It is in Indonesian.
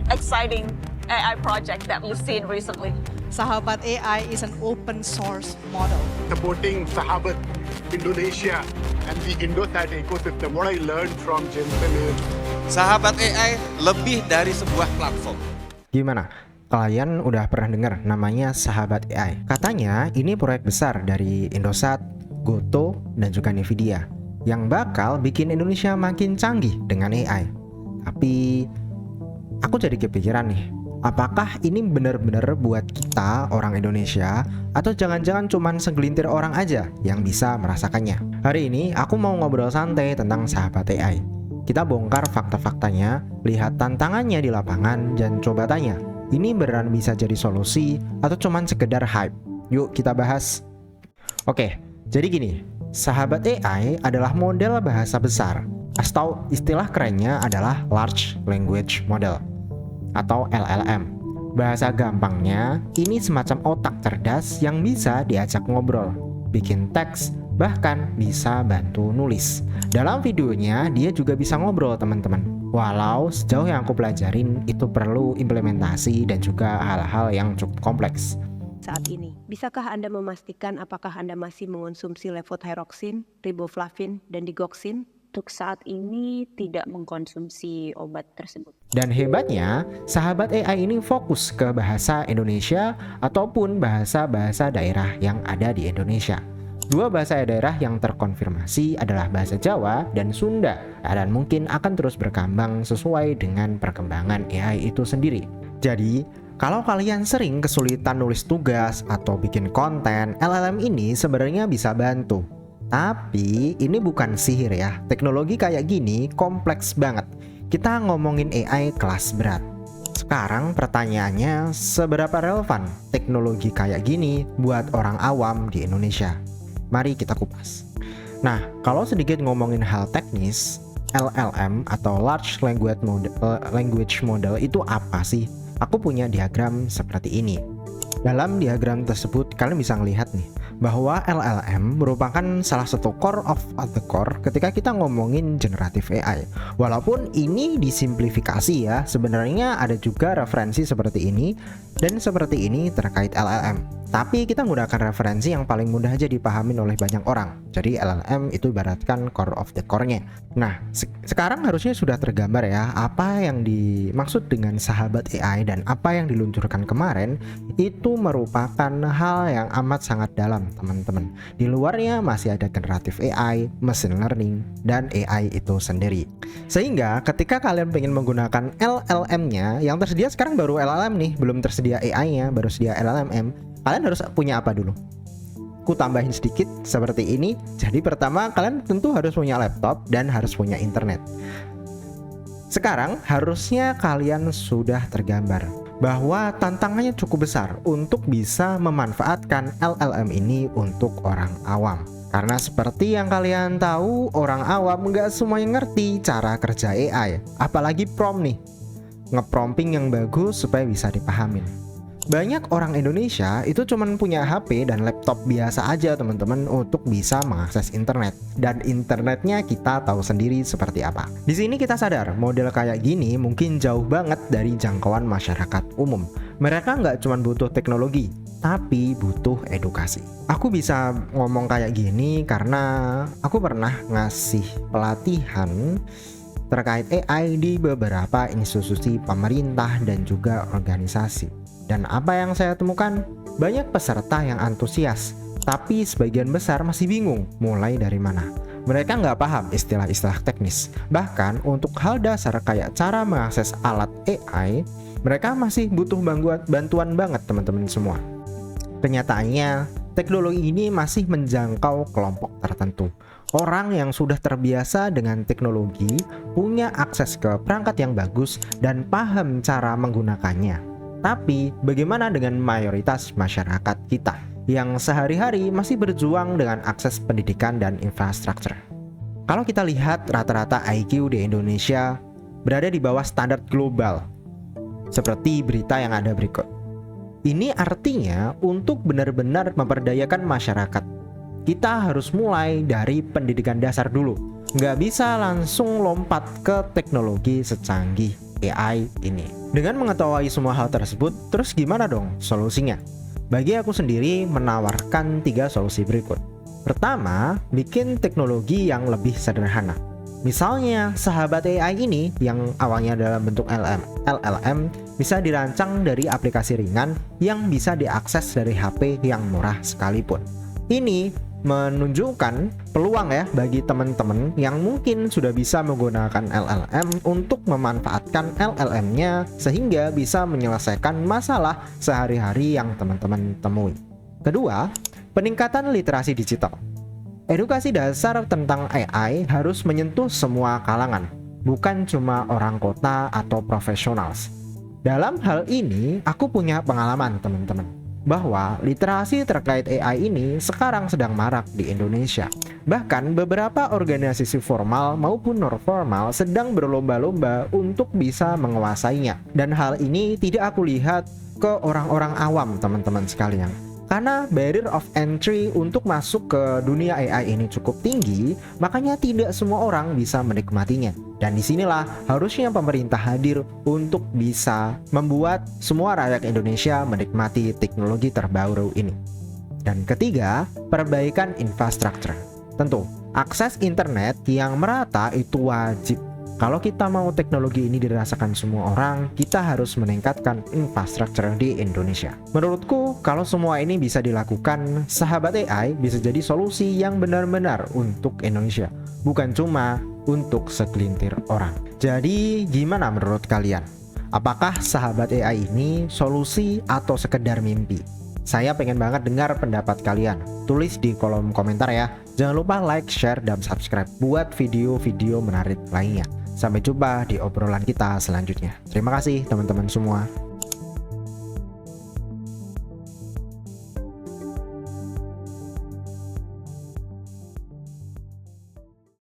exciting AI project that we've seen recently. Sahabat AI is an open source model. Supporting Sahabat Indonesia and the Indosat ecosystem. What I learned from Jensen is Sahabat AI lebih dari sebuah platform. Gimana? Kalian udah pernah dengar namanya Sahabat AI? Katanya ini proyek besar dari Indosat, Gotoh, dan juga Nvidia yang bakal bikin Indonesia makin canggih dengan AI. Tapi aku jadi kepikiran nih, apakah ini benar-benar buat kita orang Indonesia atau jangan-jangan cuman segelintir orang aja yang bisa merasakannya? Hari ini aku mau ngobrol santai tentang Sahabat AI. Kita bongkar fakta-faktanya, lihat tantangannya di lapangan, dan coba tanya, ini beneran bisa jadi solusi atau cuman sekedar hype? Yuk kita bahas. Oke, jadi gini, Sahabat AI adalah model bahasa besar, atau istilah kerennya adalah Large Language Model atau LLM. Bahasa gampangnya, ini semacam otak cerdas yang bisa diajak ngobrol, bikin teks, bahkan bisa bantu nulis. Dalam videonya, dia juga bisa ngobrol teman-teman. Walau sejauh yang aku pelajarin, itu perlu implementasi dan juga hal-hal yang cukup kompleks. Saat ini, bisakah Anda memastikan apakah Anda masih mengonsumsi levothyroxine, riboflavin, dan digoxin? Untuk saat ini tidak mengkonsumsi obat tersebut. Dan hebatnya, Sahabat AI ini fokus ke bahasa Indonesia ataupun bahasa-bahasa daerah yang ada di Indonesia. Dua bahasa daerah yang terkonfirmasi adalah bahasa Jawa dan Sunda, dan mungkin akan terus berkembang sesuai dengan perkembangan AI itu sendiri. Jadi, kalau kalian sering kesulitan nulis tugas atau bikin konten, LLM ini sebenarnya bisa bantu. Tapi ini bukan sihir ya. Teknologi kayak gini kompleks banget. Kita ngomongin AI kelas berat. Sekarang pertanyaannya, seberapa relevan teknologi kayak gini buat orang awam di Indonesia? Mari kita kupas. Nah, kalau sedikit ngomongin hal teknis, LLM atau Large Language Model itu apa sih? Aku punya diagram seperti ini. Dalam diagram tersebut kalian bisa melihat nih bahwa LLM merupakan salah satu core of the core ketika kita ngomongin generatif AI. Walaupun ini disimplifikasi ya, sebenarnya ada juga referensi seperti ini dan seperti ini terkait LLM. Tapi kita menggunakan referensi yang paling mudah aja dipahamin oleh banyak orang. Jadi LLM itu ibaratkan core of the core-nya. Nah, sekarang harusnya sudah tergambar ya apa yang dimaksud dengan Sahabat AI dan apa yang diluncurkan kemarin itu merupakan hal yang amat sangat dalam, teman-teman. Di luarnya masih ada generatif AI, machine learning, dan AI itu sendiri. Sehingga ketika kalian pengen menggunakan LLM-nya, yang tersedia sekarang baru LLM nih, belum tersedia AI-nya, baru sedia LLM. Kalian harus punya apa dulu? Ku tambahin sedikit seperti ini. Jadi pertama, kalian tentu harus punya laptop dan harus punya internet. Sekarang harusnya kalian sudah tergambar bahwa tantangannya cukup besar untuk bisa memanfaatkan LLM ini untuk orang awam. Karena seperti yang kalian tahu, orang awam nggak semuanya ngerti cara kerja AI. Apalagi prompt nih, ngeprompting yang bagus supaya bisa dipahamin. Banyak orang Indonesia itu cuman punya HP dan laptop biasa aja teman-teman untuk bisa mengakses internet. Dan internetnya kita tahu sendiri seperti apa. Di sini kita sadar model kayak gini mungkin jauh banget dari jangkauan masyarakat umum. Mereka nggak cuman butuh teknologi, tapi butuh edukasi. Aku bisa ngomong kayak gini karena aku pernah ngasih pelatihan terkait AI di beberapa institusi pemerintah dan juga organisasi. Dan apa yang saya temukan? Banyak peserta yang antusias, tapi sebagian besar masih bingung mulai dari mana. Mereka nggak paham istilah-istilah teknis. Bahkan untuk hal dasar kayak cara mengakses alat AI, mereka masih butuh bantuan banget teman-teman semua. Kenyataannya, teknologi ini masih menjangkau kelompok tertentu. Orang yang sudah terbiasa dengan teknologi, punya akses ke perangkat yang bagus, dan paham cara menggunakannya. Tapi bagaimana dengan mayoritas masyarakat kita yang sehari-hari masih berjuang dengan akses pendidikan dan infrastruktur? Kalau kita lihat rata-rata IQ di Indonesia berada di bawah standar global, seperti berita yang ada berikut. Ini artinya untuk benar-benar memperdayakan masyarakat, kita harus mulai dari pendidikan dasar dulu. Nggak bisa langsung lompat ke teknologi secanggih AI ini. Dengan mengetahui semua hal tersebut, terus gimana dong solusinya? Bagi aku sendiri menawarkan 3 solusi berikut. Pertama, bikin teknologi yang lebih sederhana. Misalnya, sahabat AI ini yang awalnya dalam bentuk LLM bisa dirancang dari aplikasi ringan yang bisa diakses dari HP yang murah sekalipun. Ini menunjukkan peluang ya bagi teman-teman yang mungkin sudah bisa menggunakan LLM untuk memanfaatkan LLM-nya sehingga bisa menyelesaikan masalah sehari-hari yang teman-teman temui. Kedua, peningkatan literasi digital. Edukasi dasar tentang AI harus menyentuh semua kalangan, bukan cuma orang kota atau profesional. Dalam hal ini, aku punya pengalaman teman-teman, bahwa literasi terkait AI ini sekarang sedang marak di Indonesia. Bahkan beberapa organisasi formal maupun non-formal sedang berlomba-lomba untuk bisa menguasainya. Dan hal ini tidak aku lihat ke orang-orang awam teman-teman sekalian. Karena barrier of entry untuk masuk ke dunia AI ini cukup tinggi, makanya tidak semua orang bisa menikmatinya. Dan disinilah harusnya pemerintah hadir untuk bisa membuat semua rakyat Indonesia menikmati teknologi terbaru ini. Dan ketiga, perbaikan infrastruktur. Tentu, akses internet yang merata itu wajib. Kalau kita mau teknologi ini dirasakan semua orang, kita harus meningkatkan infrastruktur di Indonesia. Menurutku, kalau semua ini bisa dilakukan, sahabat AI bisa jadi solusi yang benar-benar untuk Indonesia, bukan cuma untuk segelintir orang. Jadi, gimana menurut kalian? Apakah sahabat AI ini solusi atau sekedar mimpi? Saya pengen banget dengar pendapat kalian. Tulis di kolom komentar ya. Jangan lupa like, share, dan subscribe buat video-video menarik lainnya. Sampai jumpa di obrolan kita selanjutnya. Terima kasih teman-teman semua.